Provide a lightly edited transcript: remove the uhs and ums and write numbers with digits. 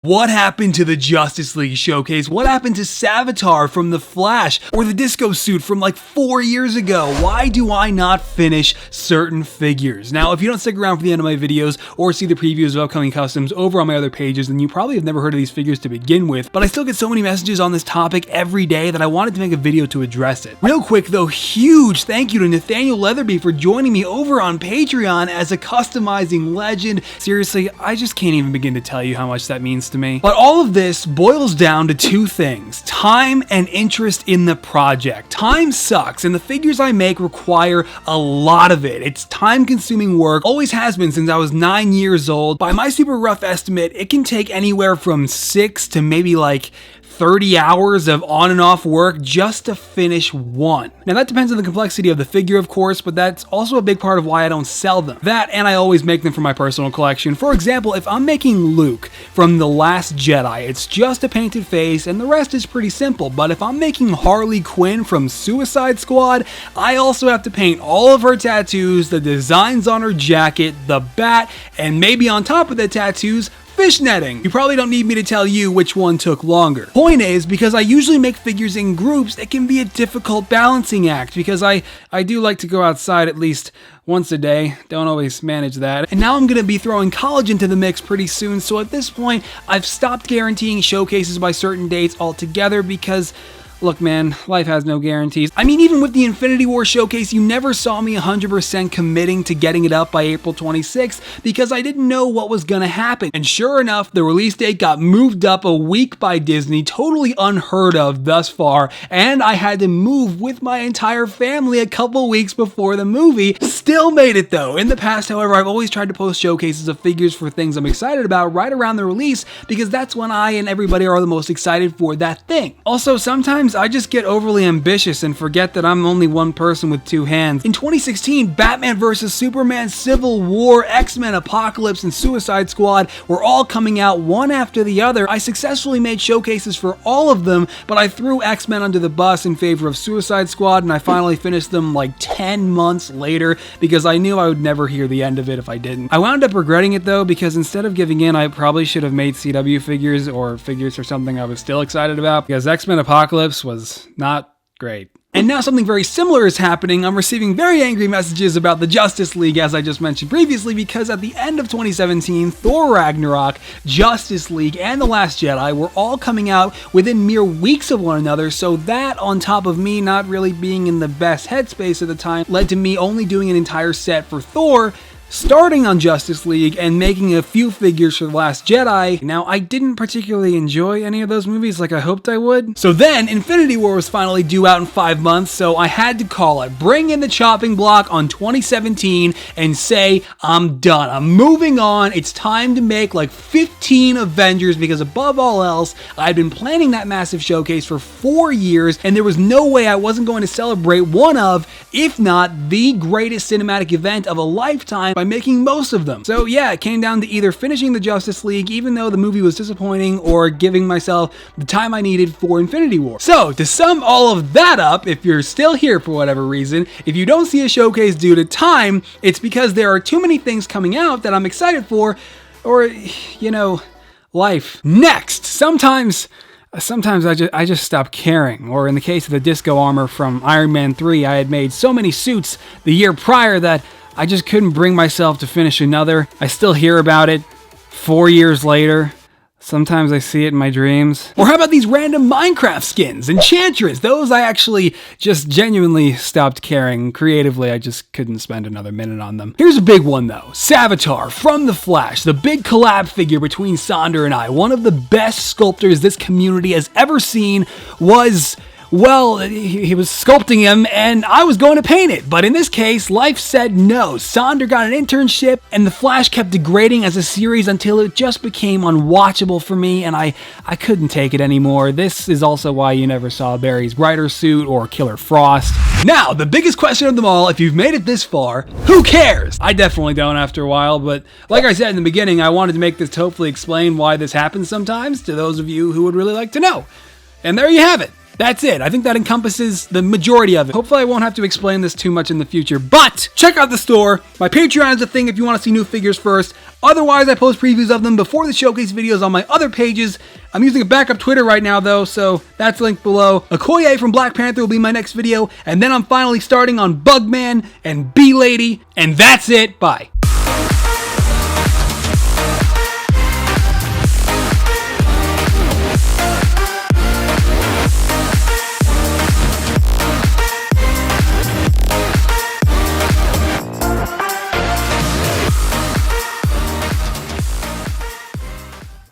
What happened to the Justice League showcase? What happened to Savitar from The Flash? Or the disco suit from like 4 years ago? Why do I not finish certain figures? Now, if you don't stick around for the end of my videos or see the previews of upcoming customs over on my other pages, then you probably have never heard of these figures to begin with, but I still get so many messages on this topic every day that I wanted to make a video to address it. Real quick though, huge thank you to Nathaniel Leatherby for joining me over on Patreon as a customizing legend. Seriously, I just can't even begin to tell you how much that means to me. But all of this boils down to two things: time and interest in the project. Time sucks, and the figures I make require a lot of it. It's time-consuming work, always has been since I was 9 years old. By my super rough estimate, it can take anywhere from 6 to maybe like 30 hours of on and off work just to finish one. Now that depends on the complexity of the figure, of course, but that's also a big part of why I don't sell them. That, and I always make them for my personal collection. For example, if I'm making Luke from The Last Jedi, it's just a painted face and the rest is pretty simple. But if I'm making Harley Quinn from Suicide Squad, I also have to paint all of her tattoos, the designs on her jacket, the bat, and maybe on top of the tattoos, fishnetting. You probably don't need me to tell you which one took longer. Point is, because I usually make figures in groups, it can be a difficult balancing act because I do like to go outside at least once a day. Don't always manage that. And now I'm going to be throwing college into the mix pretty soon, so at this point, I've stopped guaranteeing showcases by certain dates altogether because look, man, life has no guarantees. I mean, even with the Infinity War showcase, you never saw me 100% committing to getting it up by April 26th because I didn't know what was gonna happen. And sure enough, the release date got moved up a week by Disney, totally unheard of thus far, and I had to move with my entire family a couple weeks before the movie. Still made it though. In the past, however, I've always tried to post showcases of figures for things I'm excited about right around the release because that's when I and everybody are the most excited for that thing. Also, sometimes I just get overly ambitious and forget that I'm only one person with two hands. In 2016, Batman vs. Superman, Civil War, X-Men Apocalypse, and Suicide Squad were all coming out one after the other. I successfully made showcases for all of them, but I threw X-Men under the bus in favor of Suicide Squad, and I finally finished them like 10 months later because I knew I would never hear the end of it if I didn't. I wound up regretting it though because instead of giving in, I probably should have made CW figures or figures for something I was still excited about because X-Men Apocalypse was not great. And now something very similar is happening. I'm receiving very angry messages about the Justice League, as I just mentioned previously, because at the end of 2017, Thor Ragnarok, Justice League, and The Last Jedi were all coming out within mere weeks of one another, so that, on top of me not really being in the best headspace at the time, led to me only doing an entire set for Thor, starting on Justice League and making a few figures for The Last Jedi. Now, I didn't particularly enjoy any of those movies like I hoped I would. So then, Infinity War was finally due out in 5 months, so I had to call it. Bring in the chopping block on 2017 and say, I'm done. I'm moving on. It's time to make like 15 Avengers because above all else, I'd been planning that massive showcase for 4 years and there was no way I wasn't going to celebrate one of, if not the greatest cinematic event of a lifetime by making most of them. So yeah, it came down to either finishing the Justice League, even though the movie was disappointing, or giving myself the time I needed for Infinity War. So to sum all of that up, if you're still here for whatever reason, if you don't see a showcase due to time, it's because there are too many things coming out that I'm excited for, or, you know, life. Next, sometimes I just stop caring, or in the case of the disco armor from Iron Man 3, I had made so many suits the year prior that I just couldn't bring myself to finish another. I still hear about it 4 years later. Sometimes I see it in my dreams. Or how about these random Minecraft skins? Enchantress! Those I actually just genuinely stopped caring. Creatively, I just couldn't spend another minute on them. Here's a big one though. Savitar from The Flash, the big collab figure between Sonder and I. One of the best sculptors this community has ever seen was... well, he was sculpting him and I was going to paint it. But in this case, life said no. Sonder got an internship and The Flash kept degrading as a series until it just became unwatchable for me and I couldn't take it anymore. This is also why you never saw Barry's Brighter suit or Killer Frost. Now, the biggest question of them all, if you've made it this far, who cares? I definitely don't after a while, but like I said in the beginning, I wanted to make this to hopefully explain why this happens sometimes to those of you who would really like to know. And there you have it. That's it. I think that encompasses the majority of it. Hopefully I won't have to explain this too much in the future, but check out the store. My Patreon is a thing if you want to see new figures first. Otherwise, I post previews of them before the showcase videos on my other pages. I'm using a backup Twitter right now though, so that's linked below. Okoye from Black Panther will be my next video, and then I'm finally starting on Bugman and Bee Lady, and that's it. Bye.